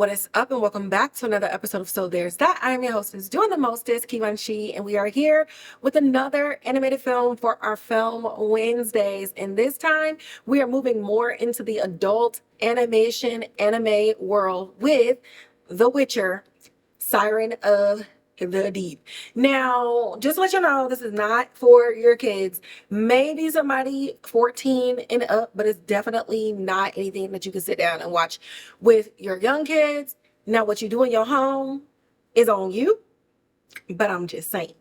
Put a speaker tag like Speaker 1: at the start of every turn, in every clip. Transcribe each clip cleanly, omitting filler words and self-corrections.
Speaker 1: What is up, and welcome back to another episode of So There's That. I am your hostess, doing the mostest, Kiwanshi, and we are here with another animated film for our Film Wednesdays. And this time, we are moving more into the adult animation anime world with The Witcher, Siren of the Deep. Now, just to let you know, this is not for your kids. Maybe somebody 14 and up, but it's definitely not anything that you can sit down and watch with your young kids. Now, what you do in your home is on you, but I'm just saying.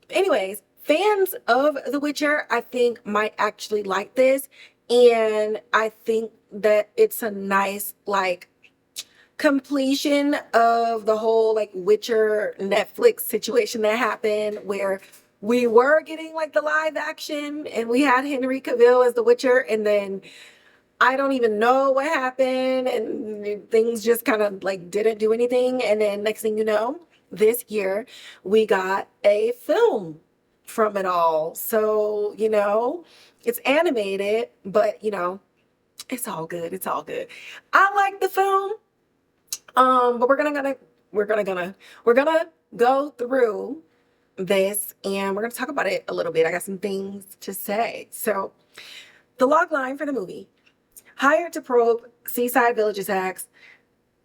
Speaker 1: Anyways, fans of The Witcher, I think, might actually like this. And I think that it's a nice, completion of the whole Witcher Netflix situation that happened, where we were getting the live action and we had Henry Cavill as the Witcher, and then I don't even know what happened, and things just kind of didn't do anything. And then next thing you know, this year we got a film from it all. So, it's animated, but it's all good. It's all good. I like the film. But we're gonna go through this, and we're gonna talk about it a little bit. I got some things to say. So, the log line for the movie: hired to probe seaside village attacks,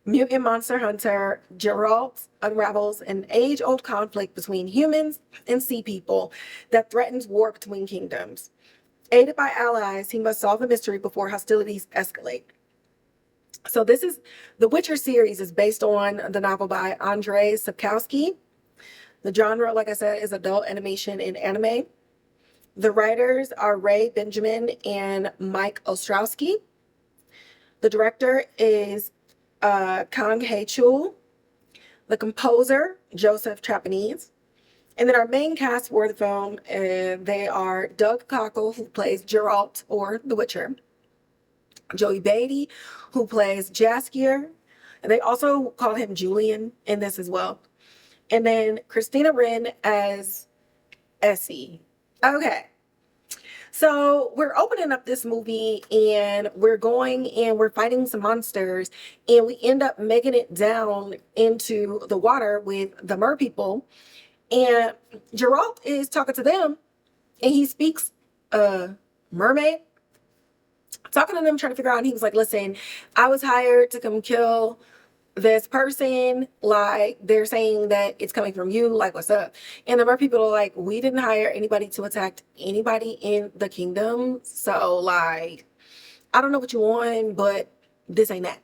Speaker 1: mutant monster hunter Geralt unravels an age-old conflict between humans and sea people that threatens war between kingdoms. Aided by allies, he must solve a mystery before hostilities escalate. So this is the Witcher series is based on the novel by Andrzej Sapowski. The genre, like I said, is adult animation and anime. The writers are Rae Benjamin and Ostrowski. The director is Kang Chul. The composer, Joseph Trapanese. And then our main cast for the film, they are Doug Cockle, who plays Geralt or The Witcher. Joey Batey, who plays Jaskier, and they also call him Julian in this as well. And then Christina Wren as Essi. Okay, so we're opening up this movie, and we're going and we're fighting some monsters, and we end up making it down into the water with the mer people, and Geralt is talking to them, and he speaks mermaid, talking to them, trying to figure out. And he was like, listen, I was hired to come kill this person. They're saying that it's coming from you. What's up? And the mer people are like, we didn't hire anybody to attack anybody in the kingdom. So, I don't know what you want, but this ain't that.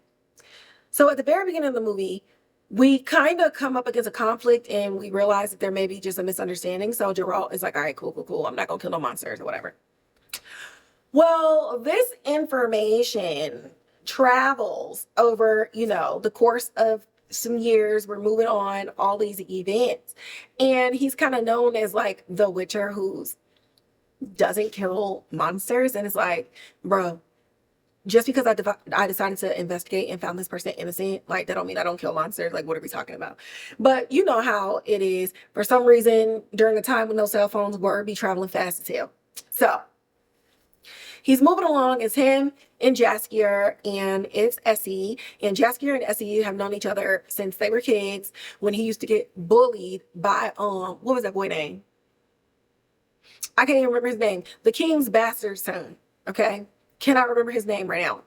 Speaker 1: So at the very beginning of the movie, we kind of come up against a conflict, and we realize that there may be just a misunderstanding. So Geralt is like, all right, cool. I'm not going to kill no monsters or whatever. Well, this information travels over, the course of some years. We're moving on, all these events. And he's kind of known as the Witcher who doesn't kill monsters. And it's bro, just because I decided to investigate and found this person innocent, that don't mean I don't kill monsters. What are we talking about? But you know how it is. For some reason, during a time when no cell phones were, be traveling fast as hell. So he's moving along. It's him and Jaskier, and it's Essi. And Jaskier and Essi have known each other since they were kids, when he used to get bullied by, what was that boy name? I can't even remember his name. The king's bastard son, okay? Cannot remember his name right now.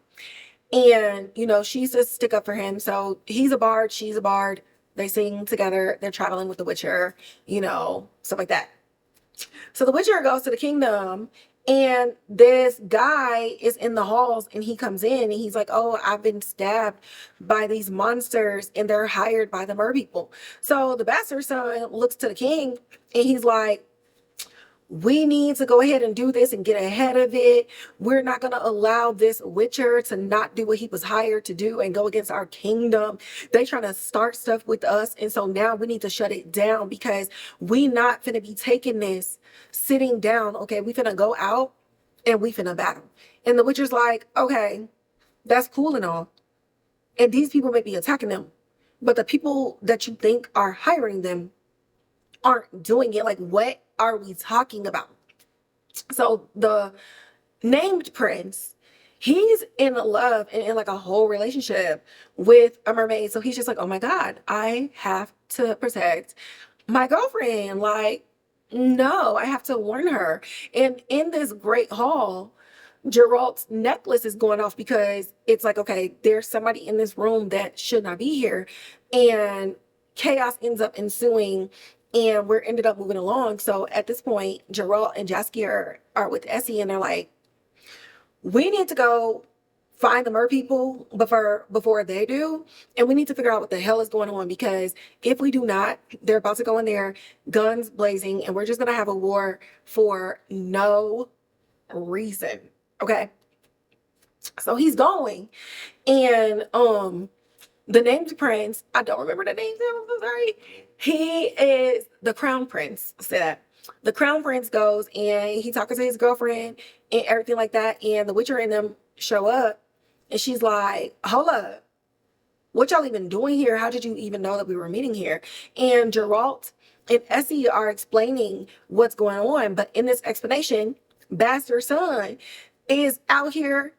Speaker 1: And, she used to stick up for him. So he's a bard, she's a bard. They sing together. They're traveling with the Witcher, stuff like that. So the Witcher goes to the kingdom, and this guy is in the halls, and he comes in, and he's like, oh, I've been stabbed by these monsters, and they're hired by the mer people. So the bastard son looks to the king, and he's like, we need to go ahead and do this and get ahead of it. We're not going to allow this Witcher to not do what he was hired to do and go against our kingdom. They trying to start stuff with us. And so now we need to shut it down, because we not finna be taking this sitting down. Okay, we finna go out and we finna battle. And the Witcher's like, okay, that's cool and all. And these people may be attacking them, but the people that you think are hiring them aren't doing it. What are we talking about? So the named prince, he's in love and in like a whole relationship with a mermaid. So he's just like, oh my God, I have to protect my girlfriend. Like, no, I have to warn her. And in this great hall, Geralt's necklace is going off because it's like, okay, there's somebody in this room that should not be here. And chaos ends up ensuing and we're ended up moving along. So at this point, Geralt and Jaskier are with Essi and they're like, we need to go find the mer people before they do, and we need to figure out what the hell is going on, because if we do not, they're about to go in there guns blazing and we're just gonna have a war for no reason. Okay, so he's going, and the named prince, I don't remember the names, I'm so sorry. He is the crown prince. Say that. The crown prince goes and he talks to his girlfriend and everything like that, and the witcher and them show up, and she's like, hold up, what y'all even doing here? How did you even know that we were meeting here? And Geralt and Essi are explaining what's going on, but in this explanation, bastard son is out here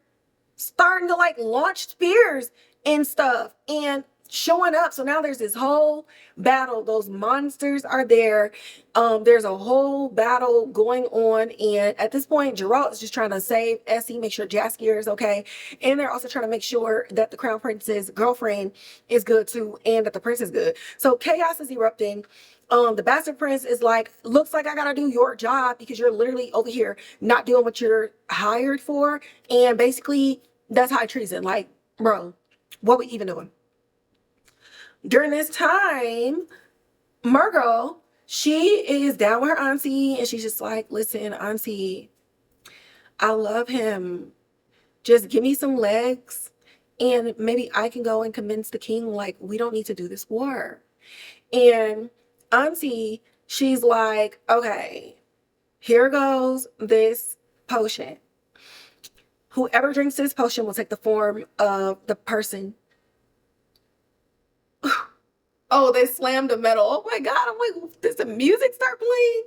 Speaker 1: starting to like launch spears and stuff and showing up. So now there's this whole battle. Those monsters are there. There's a whole battle going on, and at this point Geralt is just trying to save Essi, make sure Jaskier is okay, and they're also trying to make sure that the crown prince's girlfriend is good too, and that the prince is good. So chaos is erupting. The bastard prince is like, looks like I gotta do your job because you're literally over here not doing what you're hired for, and basically that's high treason. Like, bro, what we even doing? During this time, Murgo, she is down with her auntie, and she's just like, listen, auntie, I love him. Just give me some legs, and maybe I can go and convince the king, like, we don't need to do this war. And auntie, she's like, okay, here goes this potion. Whoever drinks this potion will take the form of the person. Oh, they slammed the metal. Oh my God. I'm like, does the music start playing?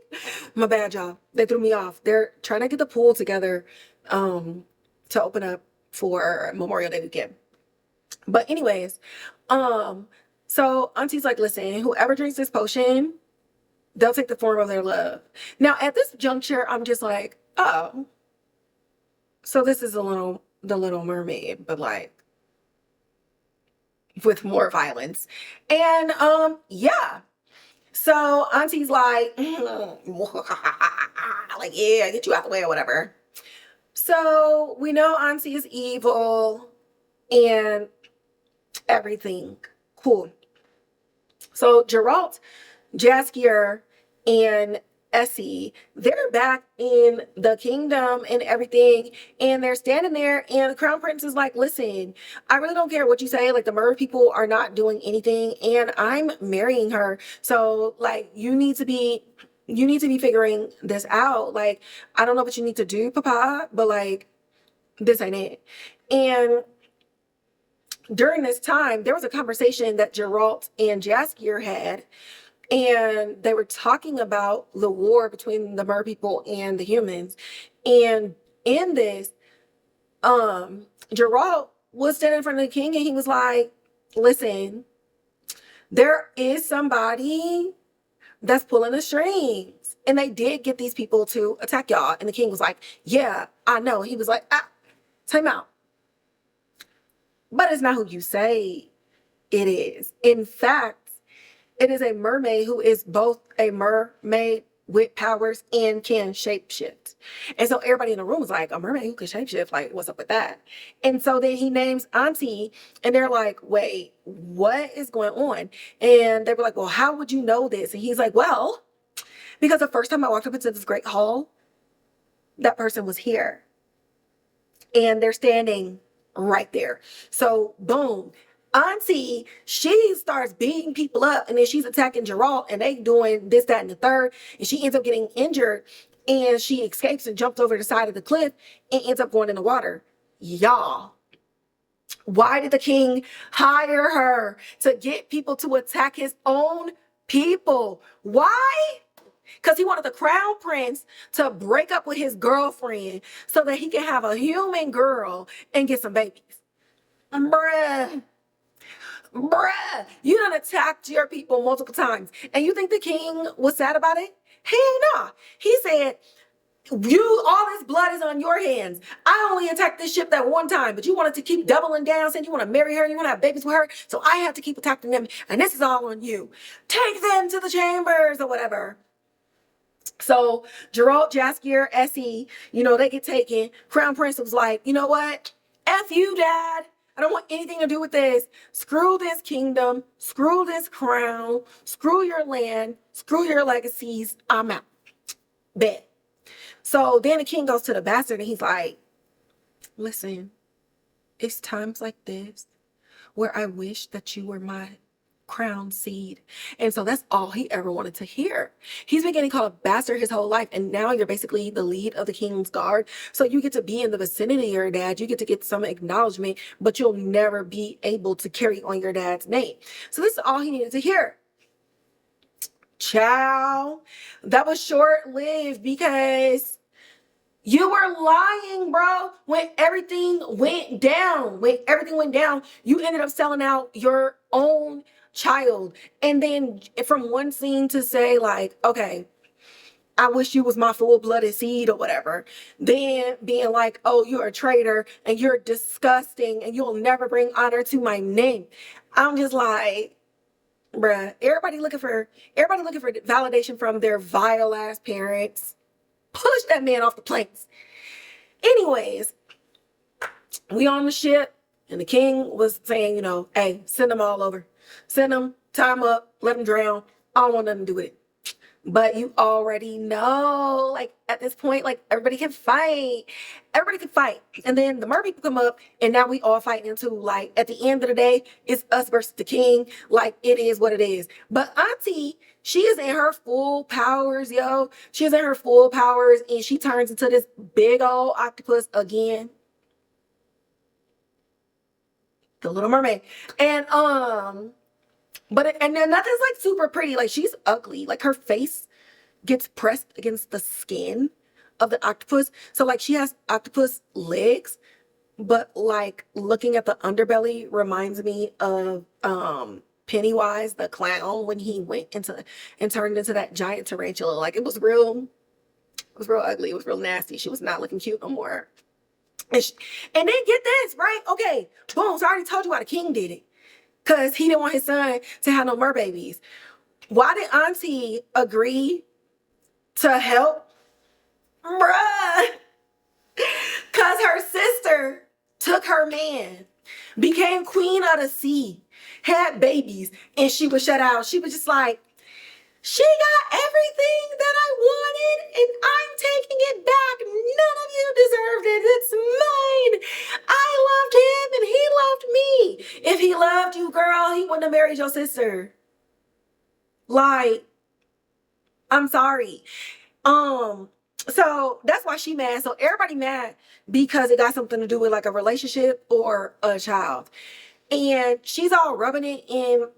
Speaker 1: My bad, y'all. They threw me off. They're trying to get the pool together to open up for Memorial Day weekend. But anyways, so auntie's like, listen, whoever drinks this potion, they'll take the form of their love. Now, at this juncture, I'm just like, oh, so this is the Little Mermaid, but like with more violence. And yeah. So auntie's like, like, yeah, get you out the way or whatever. So we know auntie is evil and everything. Cool. So Geralt, Jaskier, and Essi, they're back in the kingdom and everything, and they're standing there, and the crown prince is like, listen, I really don't care what you say, like the mer people are not doing anything, and I'm marrying her, so like you need to be figuring this out. Like, I don't know what you need to do, papa, but like this ain't it. And during this time, there was a conversation that Geralt and Jaskier had, and they were talking about the war between the mer people and the humans. And in this, Geralt was standing in front of the king, and he was like, listen, there is somebody that's pulling the strings, and they did get these people to attack y'all. And the king was like, yeah, I know. He was like, time out. But it's not who you say it is. In fact, it is a mermaid who is both a mermaid with powers and can shapeshift. And so everybody in the room was like, a mermaid who can shapeshift? Like, what's up with that? And so then he names auntie, and they're like, wait, what is going on? And they were like, well, how would you know this? And he's like, well, because the first time I walked up into this great hall, that person was here. And they're standing right there. So boom. Auntie, she starts beating people up, and then she's attacking Geralt, and they doing this, that, and the third, and she ends up getting injured, and she escapes and jumps over the side of the cliff and ends up going in the water. Y'all, why did the king hire her to get people to attack his own people? Why? Because he wanted the crown prince to break up with his girlfriend so that he can have a human girl and get some babies. Bruh. Bruh. You done attacked your people multiple times. And you think the king was sad about it? Hell no. He said, all this blood is on your hands. I only attacked this ship that one time, but you wanted to keep doubling down, saying you want to marry her, you want to have babies with her, so I have to keep attacking them, and this is all on you. Take them to the chambers or whatever. So Geralt, Jaskier, Essi, they get taken. Crown Prince was like, you know what? F you, Dad. I don't want anything to do with this. Screw this kingdom. Screw this crown. Screw your land. Screw your legacies. I'm out. Bet. So then the king goes to the bastard and he's like, listen, it's times like this where I wish that you were my crown seed. And so that's all he ever wanted to hear. He's been getting called a bastard his whole life, and now you're basically the lead of the king's guard. So you get to be in the vicinity of your dad. You get to get some acknowledgement, but you'll never be able to carry on your dad's name. So this is all he needed to hear. Ciao. That was short-lived because you were lying, bro. When everything went down, you ended up selling out your own child. And then from one scene to say like, okay, I wish you was my full-blooded seed or whatever. Then being like, oh, you're a traitor and you're disgusting and you'll never bring honor to my name. I'm just like, bruh, everybody looking for validation from their vile ass parents. Push that man off the planks. Anyways, we on the ship and the king was saying, hey, send them all over. Send them, tie them up, let them drown. I don't want nothing to do with it. But you already know, like at this point, like everybody can fight. And then the mer people come up and now we all fighting into, like, at the end of the day, it's us versus the king. Like, it is what it is. But Auntie, she is in her full powers, yo. She's in her full powers and she turns into this big old octopus again. The Little Mermaid. And then nothing's like super pretty. Like, she's ugly. Like, her face gets pressed against the skin of the octopus. So like she has octopus legs, but like looking at the underbelly reminds me of Pennywise the clown when he went into and turned into that giant tarantula. Like it was real ugly. It was real nasty. She was not looking cute no more. And then get this, right? Okay, boom. So I already told you why the king did it. Because he didn't want his son to have no mer babies. Why did Auntie agree to help? Bruh. Because her sister took her man, became queen of the sea, had babies, and she was shut out. She was just like, she got everything that I wanted, and I'm taking it back. None of you deserved it. It's mine. I loved him, and he loved me. If he loved you, girl, he wouldn't have married your sister. Like, I'm sorry. So that's why she mad. So everybody mad because it got something to do with like a relationship or a child. And she's all rubbing it in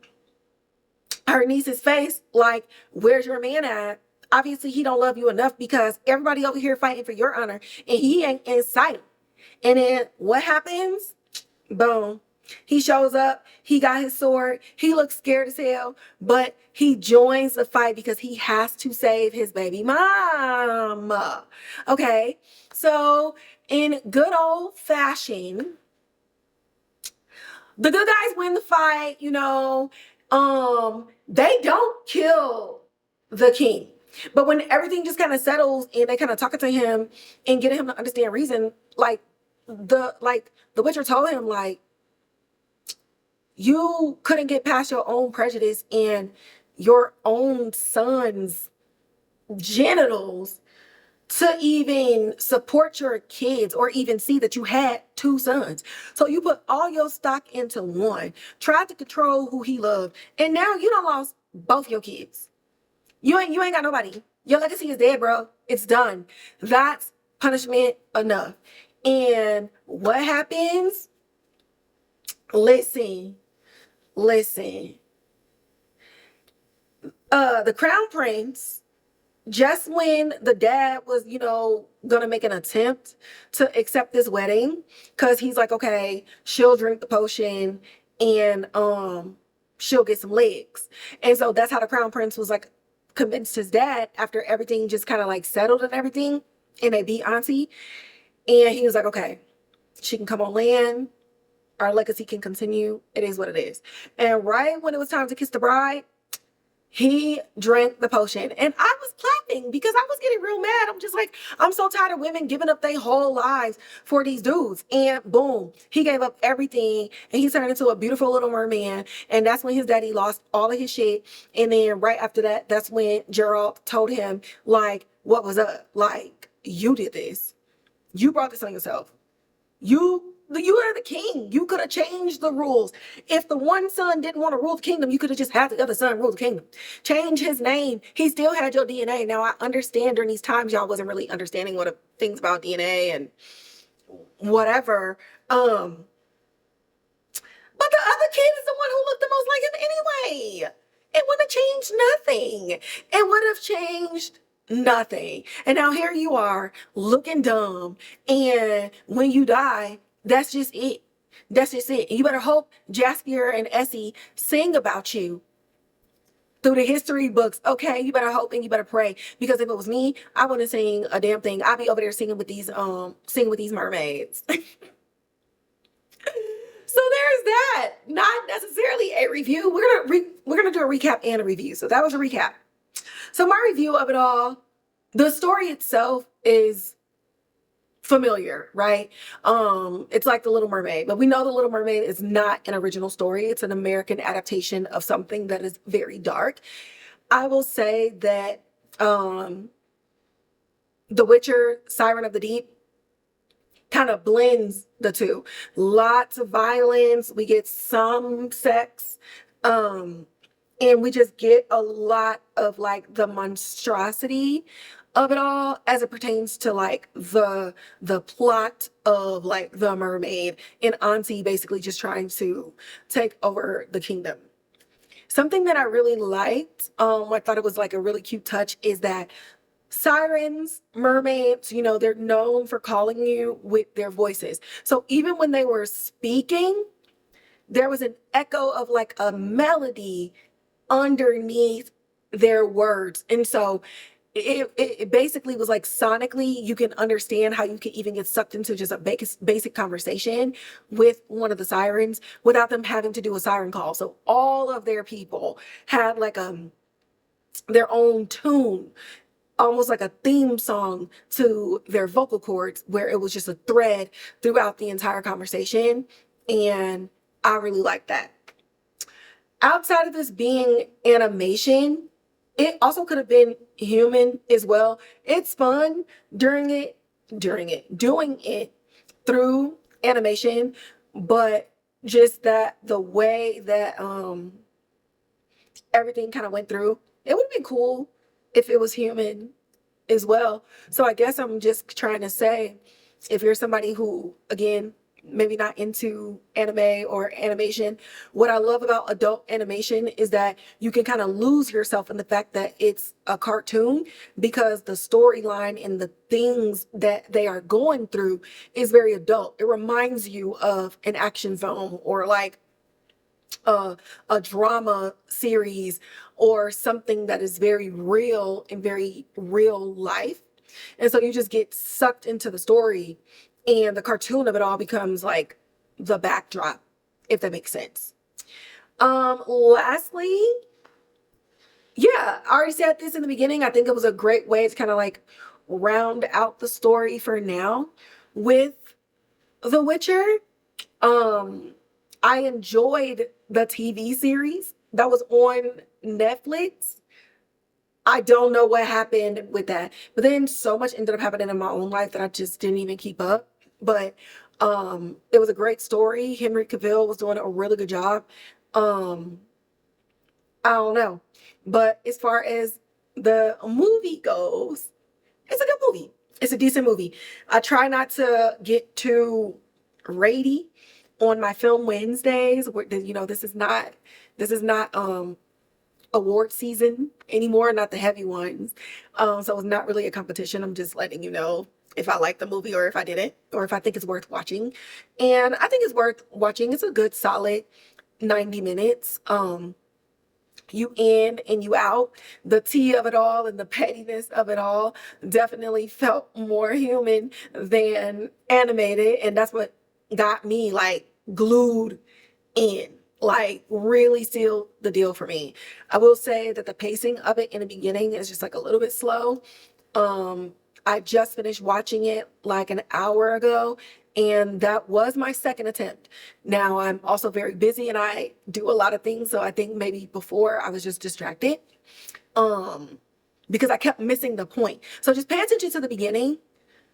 Speaker 1: her niece's face like, where's your man at? Obviously he don't love you enough because everybody over here fighting for your honor and he ain't in sight. And then what happens? Boom. He shows up, he got his sword, he looks scared as hell, but he joins the fight because he has to save his baby mama. Okay, so in good old fashion, the good guys win the fight, they don't kill the king. But when everything just kind of settles and they kind of talking to him and getting him to understand reason, the Witcher told him, like, you couldn't get past your own prejudice and your own son's genitals to even support your kids or even see that you had two sons. So you put all your stock into one, tried to control who he loved, and now you done lost both your kids. You ain't got nobody. Your legacy is dead, bro. It's done. That's punishment enough. And what happens? Listen. The crown prince just when the dad was, gonna make an attempt to accept this wedding, because he's like, okay, she'll drink the potion and she'll get some legs. And so that's how the crown prince was like convinced his dad after everything just kind of like settled and everything, and they beat Auntie. And he was like, okay, she can come on land. Our legacy can continue. It is what it is. And right when it was time to kiss the bride, he drank the potion. And I was clapping because I was getting real mad. I'm just like, I'm so tired of women giving up their whole lives for these dudes. And boom, he gave up everything and he turned into a beautiful little merman. And that's when his daddy lost all of his shit. And then right after that, that's when Geralt told him, like, what was up? Like, you did this. You brought this on yourself. You are the king. You could have changed the rules. If the one son didn't want to rule the kingdom, you could have just had the other son rule the kingdom. Change his name. He still had your DNA. Now, I understand during these times, y'all wasn't really understanding what things about DNA and whatever. But the other kid is the one who looked the most like him anyway. It wouldn't have changed nothing. It would have changed nothing. And now here you are looking dumb. And when you die, that's just it. That's just it. And you better hope Jaskier and Essi sing about you through the history books. Okay, you better hope and you better pray. Because if it was me, I wouldn't sing a damn thing. I'd be over there singing with these mermaids. So there's that. Not necessarily a review. We're gonna do a recap and a review. So that was a recap. So my review of it all, the story itself is familiar, right? It's like The Little Mermaid, but we know The Little Mermaid is not an original story. It's an American adaptation of something that is very dark. I will say that The Witcher, Siren of the Deep kind of blends the two. Lots of violence. We get some sex. And we just get a lot of like the monstrosity of it all as it pertains to like the plot of like the mermaid and Auntie basically just trying to take over the kingdom. Something that I really liked, I thought it was like a really cute touch, is that sirens, mermaids, they're known for calling you with their voices. So even when they were speaking, there was an echo of like a melody underneath their words. And so it basically was like sonically, you can understand how you can even get sucked into just a basic conversation with one of the sirens without them having to do a siren call. So all of their people had like their own tune, almost like a theme song to their vocal cords, where it was just a thread throughout the entire conversation. And I really like that. Outside of this being animation, it also could have been human as well. It's fun doing it through animation, but just that the way that everything kind of went through, it would have been cool if it was human as well. So I guess I'm just trying to say, if you're somebody who, again, maybe not into anime or animation, what I love about adult animation is that you can kind of lose yourself in the fact that it's a cartoon, because the storyline and the things that they are going through is very adult. It reminds you of an action film or like a drama series or something that is very real and very real life. And so you just get sucked into the story, and the cartoon of it all becomes like the backdrop, if that makes sense. Lastly, yeah, I already said this in the beginning. I think it was a great way to kind of like round out the story for now with The Witcher. I enjoyed the TV series that was on Netflix. I don't know what happened with that, but then so much ended up happening in my own life that I just didn't even keep up. But it was a great story. Henry Cavill was doing a really good job. I don't know, but as far as the movie goes, it's a good movie. It's a decent movie. I try not to get too ratey on my film Wednesdays. This is not award season anymore, not the heavy ones. So it's not really a competition. I'm just letting you know if I like the movie or if I didn't, or if I think it's worth watching. And I think it's worth watching. It's a good solid 90 minutes. You in and you out. The tea of it all and the pettiness of it all definitely felt more human than animated. And that's what got me like glued in, like really sealed the deal for me. I will say that the pacing of it in the beginning is just like a little bit slow. I just finished watching it like an hour ago, and that was my second attempt. Now I'm also very busy and I do a lot of things, so I think maybe before I was just distracted because I kept missing the point. So just pay attention to the beginning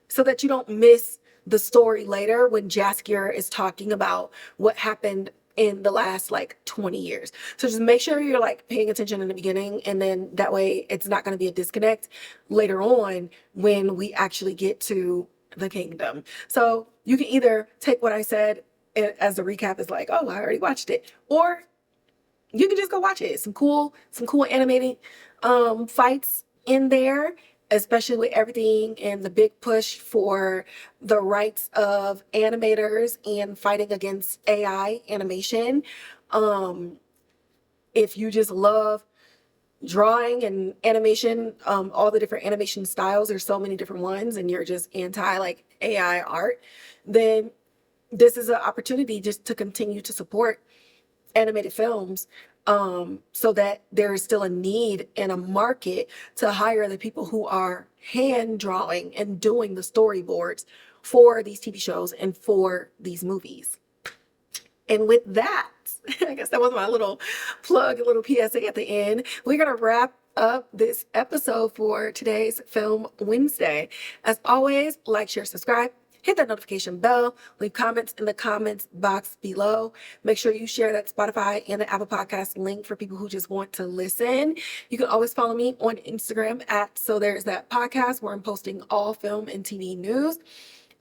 Speaker 1: so that you don't miss the story later when Jaskier is talking about what happened in the last like 20 years. So just make sure you're like paying attention in the beginning, and then that way it's not going to be a disconnect later on when we actually get to the kingdom. So you can either take what I said as a recap is like, oh, I already watched it, or you can just go watch it. Some cool animated fights in there, especially with everything and the big push for the rights of animators and fighting against AI animation. If you just love drawing and animation, all the different animation styles, there's so many different ones, and you're just anti like AI art, then this is an opportunity just to continue to support animated films, so that there is still a need and a market to hire the people who are hand drawing and doing the storyboards for these TV shows and for these movies. And with that, I guess that was my little plug, a little PSA at the end. We're going to wrap up this episode for today's Film Wednesday. As always, like, share, subscribe. Hit that notification bell, leave comments in the comments box below. Make sure you share that Spotify and the Apple Podcast link for people who just want to listen. You can always follow me on Instagram at So There's That Podcast, where I'm posting all film and TV news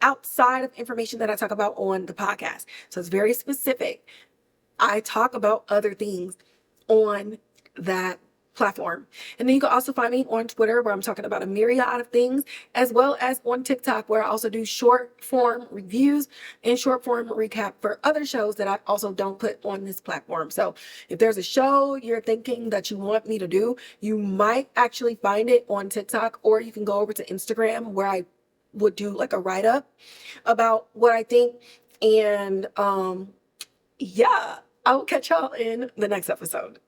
Speaker 1: outside of information that I talk about on the podcast. So it's very specific. I talk about other things on that platform. And then you can also find me on Twitter, where I'm talking about a myriad of things, as well as on TikTok, where I also do short form reviews and short form recap for other shows that I also don't put on this platform. So if there's a show you're thinking that you want me to do, you might actually find it on TikTok, or you can go over to Instagram, where I would do like a write-up about what I think. And yeah, I'll catch y'all in the next episode.